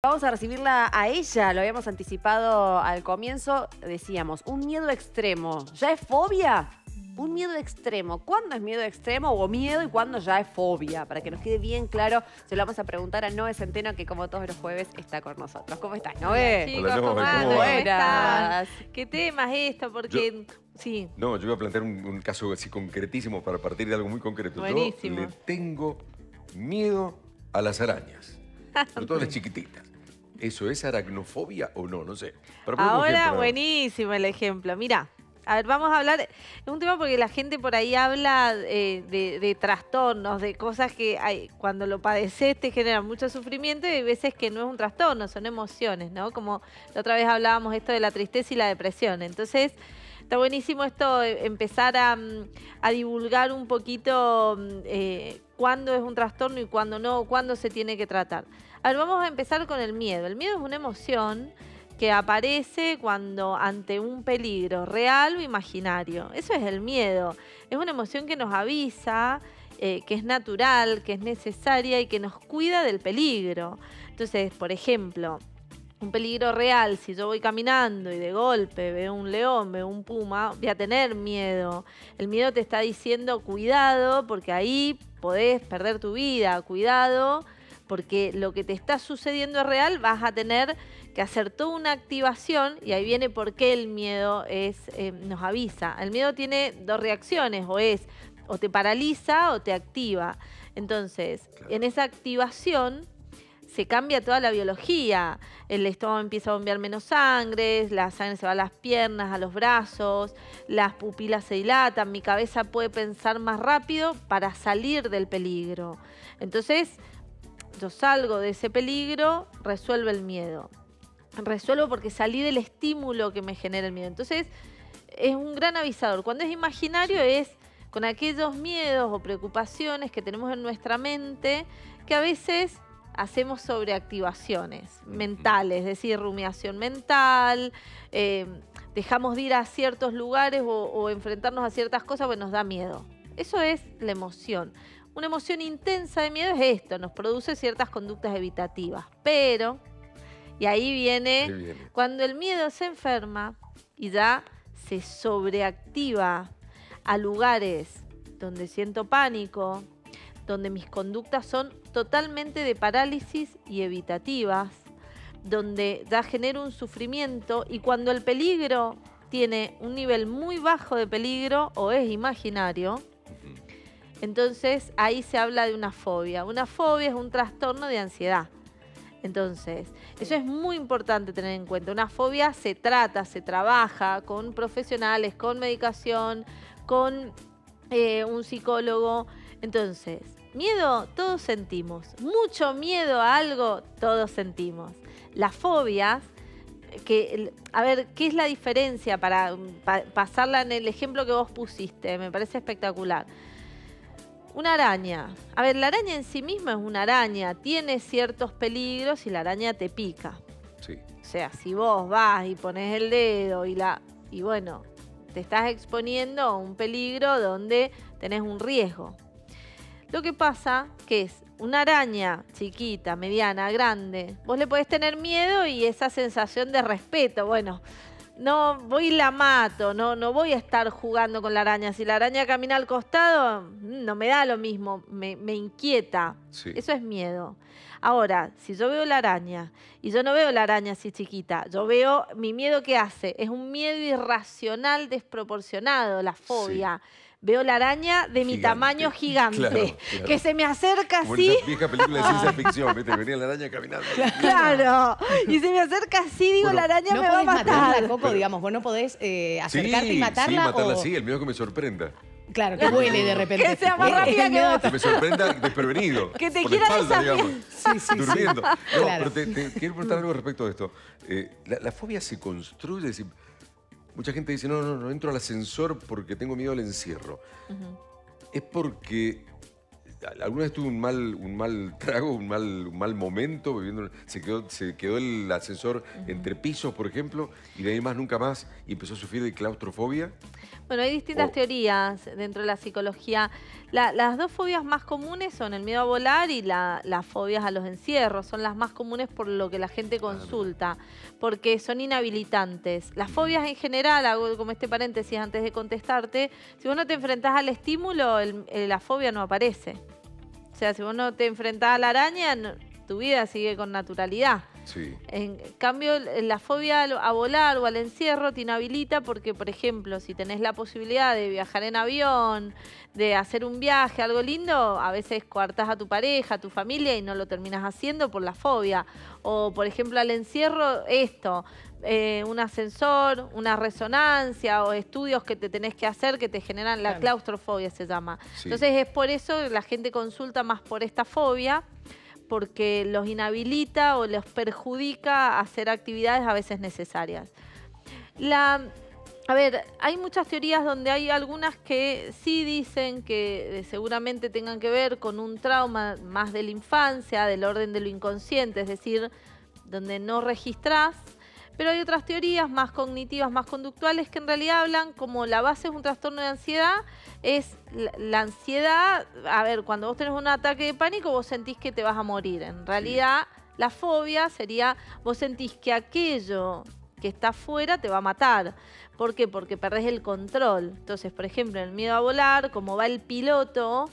Vamos a recibirla a ella, lo habíamos anticipado al comienzo, decíamos, un miedo extremo. ¿Ya es fobia? Un miedo extremo. ¿Cuándo es miedo extremo o miedo y cuándo ya es fobia? Para que nos quede bien claro, se lo vamos a preguntar a Noé Centeno, que como todos los jueves está con nosotros. ¿Cómo estás, Noé? Chicos, Hola, Noé, ¿cómo andan? ¿cómo ¿Cómo va? están? ¿Qué tema es esto? Porque, sí. No, yo voy a plantear un caso así concretísimo para partir de algo muy concreto. Buenísimo. Yo le tengo miedo a las arañas, sobre todo a las chiquititas. ¿Eso es aracnofobia o no? No sé. Pero ponemos Ahora, ejemplo. buenísimo el ejemplo. Mira, a ver, vamos a hablar. Es un tema porque la gente por ahí habla de trastornos, de cosas que cuando lo padeces te generan mucho sufrimiento y hay veces que no es un trastorno, son emociones, ¿no? Como la otra vez hablábamos esto de la tristeza y la depresión. Entonces, está buenísimo esto, empezar a divulgar un poquito cuándo es un trastorno y cuándo no, cuándo se tiene que tratar. A ver, vamos a empezar con el miedo. El miedo es una emoción que aparece cuando ante un peligro real o imaginario. Eso es el miedo. Es una emoción que nos avisa, que es natural, que es necesaria y que nos cuida del peligro. Entonces, por ejemplo, un peligro real, si yo voy caminando y de golpe veo un león, veo un puma, voy a tener miedo. El miedo te está diciendo cuidado porque ahí podés perder tu vida, cuidado porque lo que te está sucediendo es real, vas a tener que hacer toda una activación y ahí viene por qué el miedo nos avisa. El miedo tiene dos reacciones, o te paraliza o te activa. Entonces, en esa activación se cambia toda la biología. El estómago empieza a bombear menos sangre, la sangre se va a las piernas, a los brazos, las pupilas se dilatan, mi cabeza puede pensar más rápido para salir del peligro. Entonces, yo salgo de ese peligro, resuelvo el miedo. Resuelvo porque salí del estímulo que me genera el miedo. Entonces, es un gran avisador. Cuando es imaginario es con aquellos miedos o preocupaciones que tenemos en nuestra mente que a veces hacemos sobreactivaciones mentales, es decir, rumiación mental, dejamos de ir a ciertos lugares o enfrentarnos a ciertas cosas porque nos da miedo. Eso es la emoción. Una emoción intensa de miedo es esto, nos produce ciertas conductas evitativas. Pero, y ahí viene, cuando el miedo se enferma y ya se sobreactiva a lugares donde siento pánico, donde mis conductas son totalmente de parálisis y evitativas, donde ya genero un sufrimiento y cuando el peligro tiene un nivel muy bajo de peligro o es imaginario, entonces ahí se habla de una fobia. Una fobia es un trastorno de ansiedad. Entonces, eso es muy importante tener en cuenta. Una fobia se trata, se trabaja con profesionales, con medicación, con un psicólogo. Entonces, miedo todos sentimos. Mucho miedo a algo todos sentimos. Las fobias, a ver, ¿qué es la diferencia para pasarla en el ejemplo que vos pusiste? Me parece espectacular. Una araña. A ver, la araña en sí misma es una araña. Tiene ciertos peligros y la araña te pica. Sí. O sea, si vos vas y pones el dedo y bueno, te estás exponiendo a un peligro donde tenés un riesgo. Lo que pasa que es una araña chiquita, mediana, grande. Vos le podés tener miedo y esa sensación de respeto. Bueno, no voy y la mato, no voy a estar jugando con la araña. Si la araña camina al costado, no me da lo mismo, me inquieta. Sí. Eso es miedo. Ahora, si yo veo la araña y yo no veo la araña así chiquita, yo veo mi miedo que hace. Es un miedo irracional, desproporcionado, la fobia. Sí. Veo la araña de mi tamaño gigante, claro. Que se me acerca como así. Como esa vieja película de ciencia ficción, ¿viste? Venía la araña caminando. Claro. Y se me acerca así, digo, bueno, la araña no me va a matar. Coco, digamos, vos no podés acercarte y matarla. Sí, matarla sí, el miedo que me sorprenda. Claro, que vuele de repente. Que sea más rápida que vos. Que me sorprenda desprevenido. Que te por quiera espalda, desafiar. Sí, durmiendo. No, claro. pero te quiero preguntar algo respecto de esto. La fobia se construye, es decir, mucha gente dice, no entro al ascensor porque tengo miedo al encierro. Es porque ¿Alguna vez tuve un mal trago, un mal momento? Se quedó el ascensor entre pisos, por ejemplo, y de ahí más nunca más y empezó a sufrir de claustrofobia. Bueno, hay distintas teorías dentro de la psicología. Las dos fobias más comunes son el miedo a volar y las fobias a los encierros. Son las más comunes por lo que la gente consulta, porque son inhabilitantes. Las fobias en general, hago como este paréntesis antes de contestarte, si vos no te enfrentás al estímulo, la fobia no aparece. O sea, si vos no te enfrentás a la araña, tu vida sigue con naturalidad. Sí. En cambio, la fobia a volar o al encierro te inhabilita porque, por ejemplo, si tenés la posibilidad de viajar en avión, de hacer un viaje, algo lindo, a veces coartás a tu pareja, a tu familia y no lo terminas haciendo por la fobia. O, por ejemplo, al encierro, un ascensor, una resonancia o estudios que te tenés que hacer que te generan la claustrofobia, se llama. Sí. Entonces, es por eso que la gente consulta más por esta fobia, porque los inhabilita o los perjudica a hacer actividades a veces necesarias. A ver, hay muchas teorías donde hay algunas que sí dicen que seguramente tengan que ver con un trauma más de la infancia, del orden de lo inconsciente, es decir, donde no registrás. Pero hay otras teorías más cognitivas, más conductuales, que en realidad hablan como la base es un trastorno de ansiedad, es la ansiedad. A ver, cuando vos tenés un ataque de pánico, vos sentís que te vas a morir. En realidad, la fobia sería, vos sentís que aquello que está afuera te va a matar. ¿Por qué? Porque perdés el control. Entonces, por ejemplo, en el miedo a volar, como va el piloto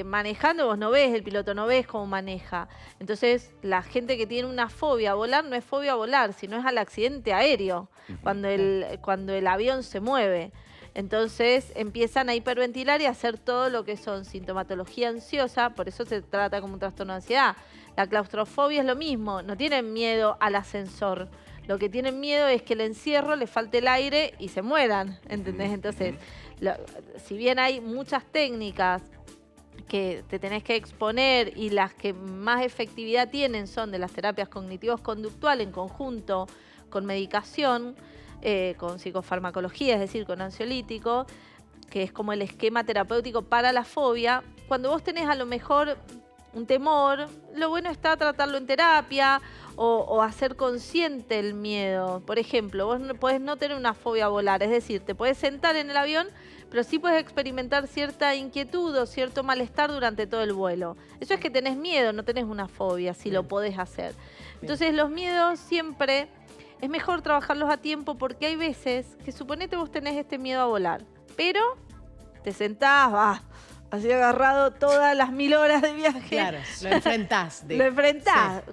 manejando, vos no ves, el piloto no ves cómo maneja. Entonces, la gente que tiene una fobia a volar no es fobia a volar, sino es al accidente aéreo, cuando el avión se mueve. Entonces, empiezan a hiperventilar y a hacer todo lo que son sintomatología ansiosa, por eso se trata como un trastorno de ansiedad. La claustrofobia es lo mismo, no tienen miedo al ascensor. Lo que tienen miedo es que el encierro le falte el aire y se mueran, ¿entendés? Entonces, si bien hay muchas técnicas que te tenés que exponer y las que más efectividad tienen son de las terapias cognitivos conductuales en conjunto con medicación, con psicofarmacología, es decir, con ansiolítico, que es como el esquema terapéutico para la fobia. Cuando vos tenés a lo mejor un temor, lo bueno está tratarlo en terapia o hacer consciente el miedo. Por ejemplo, vos podés no tener una fobia a volar, es decir, te podés sentar en el avión, pero sí puedes experimentar cierta inquietud o cierto malestar durante todo el vuelo. Eso es que tenés miedo, no tenés una fobia, si lo podés hacer. Entonces, los miedos siempre es mejor trabajarlos a tiempo, porque hay veces que suponete vos tenés este miedo a volar, pero te sentás, así agarrado todas las 1000 horas de viaje. Claro, lo enfrentás. Lo enfrentás,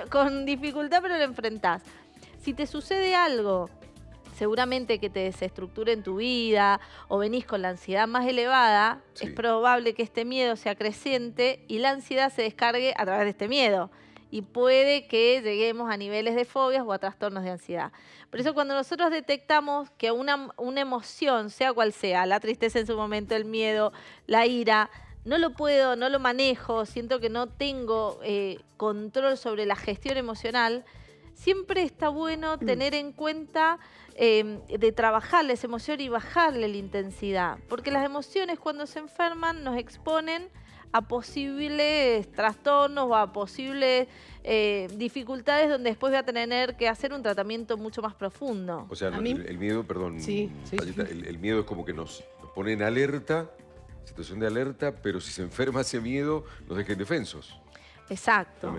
con dificultad, pero lo enfrentás. Si te sucede algo, seguramente que te desestructure en tu vida o venís con la ansiedad más elevada, es probable que este miedo se acreciente y la ansiedad se descargue a través de este miedo. Y puede que lleguemos a niveles de fobias o a trastornos de ansiedad. Por eso cuando nosotros detectamos que una emoción, sea cual sea, la tristeza en su momento, el miedo, la ira, no lo puedo, no lo manejo, siento que no tengo control sobre la gestión emocional, siempre está bueno tener en cuenta de trabajarle esa emoción y bajarle la intensidad. Porque las emociones cuando se enferman nos exponen a posibles trastornos o a posibles dificultades donde después voy a tener que hacer un tratamiento mucho más profundo. O sea, el miedo, perdón, el miedo es como que nos pone en alerta, situación de alerta, pero si se enferma ese miedo, nos deja indefensos. Exacto,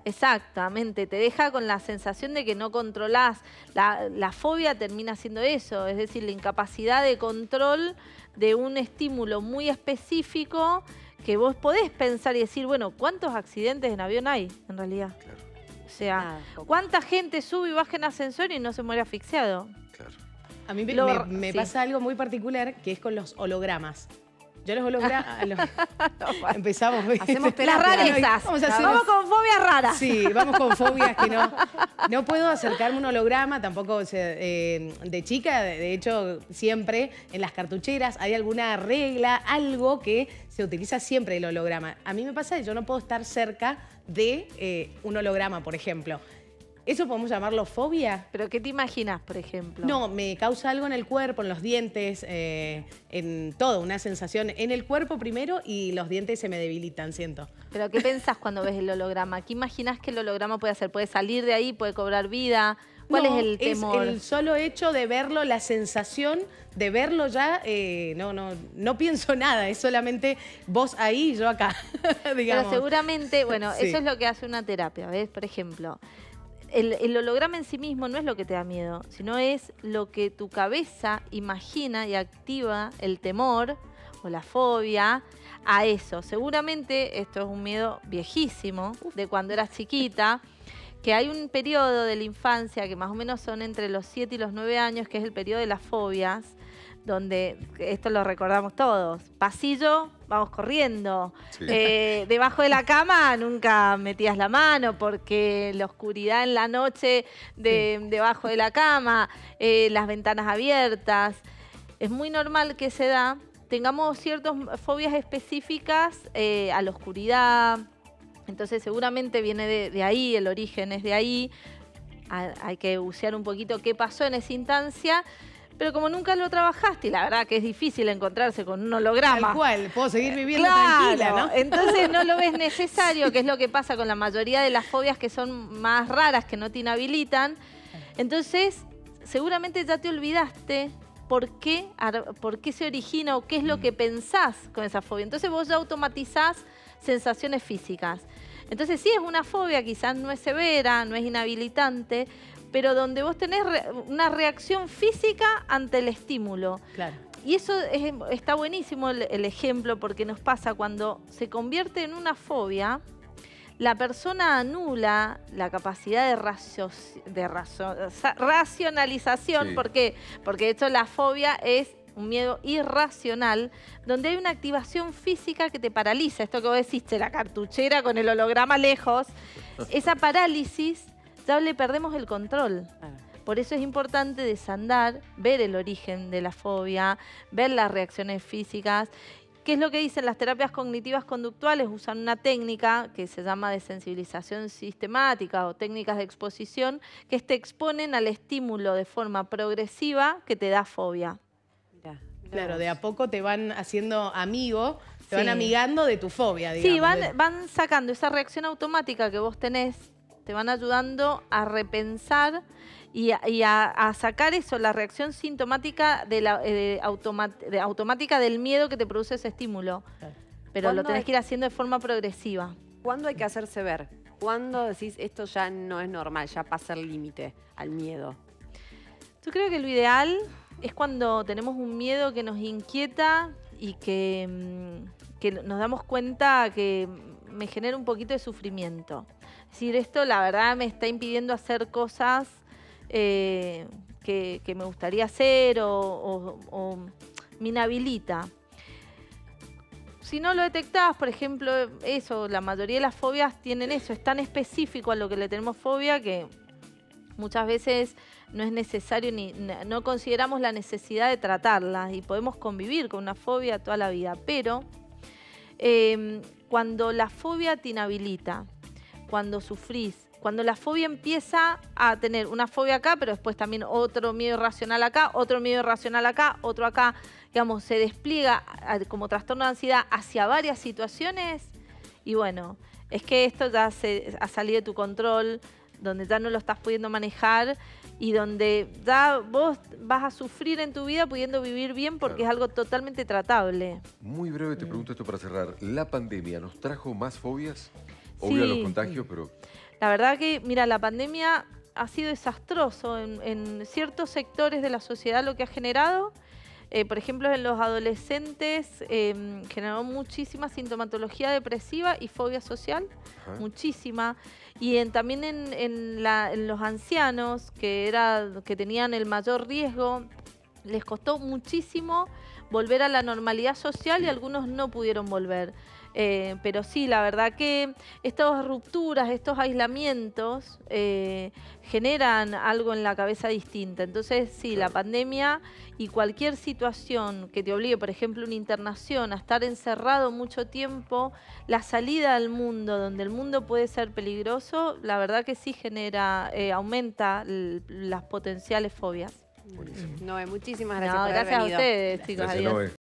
exactamente. Te deja con la sensación de que no controlás. La fobia termina siendo eso, es decir, la incapacidad de control de un estímulo muy específico que vos podés pensar y decir, bueno, ¿cuántos accidentes en avión hay en realidad? Claro. O sea, ¿cuánta gente sube y baja en ascensor y no se muere asfixiado? Claro. A mí me pasa algo muy particular que es con los hologramas. Yo los hologramas... Empezamos... Hacemos Las rarezas. Vamos con fobias raras. Sí, vamos con fobias que no puedo acercarme a un holograma, tampoco de chica. De hecho, siempre en las cartucheras hay alguna regla, algo que se utiliza siempre el holograma. A mí me pasa que yo no puedo estar cerca de un holograma, por ejemplo. ¿Eso podemos llamarlo fobia? ¿Pero qué te imaginas, por ejemplo? No, me causa algo en el cuerpo, en los dientes, en todo, una sensación en el cuerpo primero y los dientes se me debilitan, siento. ¿Pero qué pensás cuando ves el holograma? ¿Qué imaginás que el holograma puede hacer? ¿Puede salir de ahí? ¿Puede cobrar vida? ¿Cuál es el temor? Es el solo hecho de verlo, la sensación de verlo ya, no pienso nada, es solamente vos ahí y yo acá, digamos. Pero seguramente, bueno, Sí. eso es lo que hace una terapia, ¿ves? Por ejemplo, el holograma en sí mismo no es lo que te da miedo, sino es lo que tu cabeza imagina y activa el temor o la fobia a eso. Seguramente esto es un miedo viejísimo de cuando eras chiquita, que hay un periodo de la infancia que más o menos son entre los 7 y los 9 años, que es el periodo de las fobias, donde esto lo recordamos todos. Pasillo, vamos corriendo. Sí. Debajo de la cama nunca metías la mano porque la oscuridad en la noche debajo de la cama, las ventanas abiertas. Es muy normal que se tengamos ciertas fobias específicas a la oscuridad. Entonces seguramente viene de ahí, el origen es de ahí. Hay que bucear un poquito qué pasó en esa instancia. Pero como nunca lo trabajaste, y la verdad que es difícil encontrarse con un holograma. Tal cual, puedo seguir viviendo Claro, tranquila, ¿no? entonces no lo ves necesario, que es lo que pasa con la mayoría de las fobias que son más raras, que no te inhabilitan. Entonces, seguramente ya te olvidaste por qué se origina o qué es lo que pensás con esa fobia. Entonces vos ya automatizás sensaciones físicas. Entonces sí es una fobia, quizás no es severa, no es inhabilitante, pero donde vos tenés una reacción física ante el estímulo. Claro. Y eso está buenísimo el ejemplo, porque nos pasa cuando se convierte en una fobia, la persona anula la capacidad de racionalización. Sí. ¿Por qué? Porque de hecho la fobia es un miedo irracional, donde hay una activación física que te paraliza. Esto que vos decís, la cartuchera con el holograma lejos, esa parálisis ya le perdemos el control. Por eso es importante desandar, ver el origen de la fobia, ver las reacciones físicas. ¿Qué es lo que dicen las terapias cognitivas conductuales? Usan una técnica que se llama desensibilización sistemática o técnicas de exposición, que te exponen al estímulo de forma progresiva que te da fobia. Mirá Claro, vos. de a poco te van haciendo amigo, te van Sí. amigando de tu fobia, digamos. Sí, van sacando esa reacción automática que vos tenés, te van ayudando a repensar y a sacar eso, la reacción sintomática automática del miedo que te produce ese estímulo. Claro. Pero lo ¿Cuándo tenés hay- que ir haciendo de forma progresiva. ¿Cuándo hay que hacerse ver? ¿Cuándo decís esto ya no es normal, ya pasa el límite al miedo? Yo creo que lo ideal es cuando tenemos un miedo que nos inquieta y que nos damos cuenta que me genera un poquito de sufrimiento. Es decir, esto la verdad me está impidiendo hacer cosas que me gustaría hacer o me inhabilita. Si no lo detectás, por ejemplo, eso, la mayoría de las fobias tienen eso, es tan específico a lo que le tenemos fobia que muchas veces no es necesario no consideramos la necesidad de tratarlas y podemos convivir con una fobia toda la vida. Pero cuando la fobia te inhabilita, cuando sufrís, cuando la fobia empieza a tener una fobia acá, pero después también otro miedo irracional acá, otro miedo irracional acá, otro acá, digamos, se despliega como trastorno de ansiedad hacia varias situaciones y bueno, es que esto ya ha salido de tu control, donde ya no lo estás pudiendo manejar y donde ya vos vas a sufrir en tu vida pudiendo vivir bien porque Claro. es algo totalmente tratable. Muy breve te pregunto esto para cerrar. ¿La pandemia nos trajo más fobias? Obvio los Sí. contagios, pero La verdad que, mira, la pandemia ha sido desastroso en ciertos sectores de la sociedad lo que ha generado. Por ejemplo, en los adolescentes generó muchísima sintomatología depresiva y fobia social, Ajá. muchísima. Y también en los ancianos, que tenían el mayor riesgo, les costó muchísimo volver a la normalidad social y algunos no pudieron volver. Pero sí, la verdad que estas rupturas, estos aislamientos generan algo en la cabeza distinta. Entonces, sí, la pandemia y cualquier situación que te obligue, por ejemplo, una internación, a estar encerrado mucho tiempo, la salida al mundo, donde el mundo puede ser peligroso, la verdad que sí genera, aumenta las potenciales fobias. Buenísimo. Noé, muchísimas gracias No, por haber gracias a venido. ustedes, chicos. Gracias, Adiós. Noé.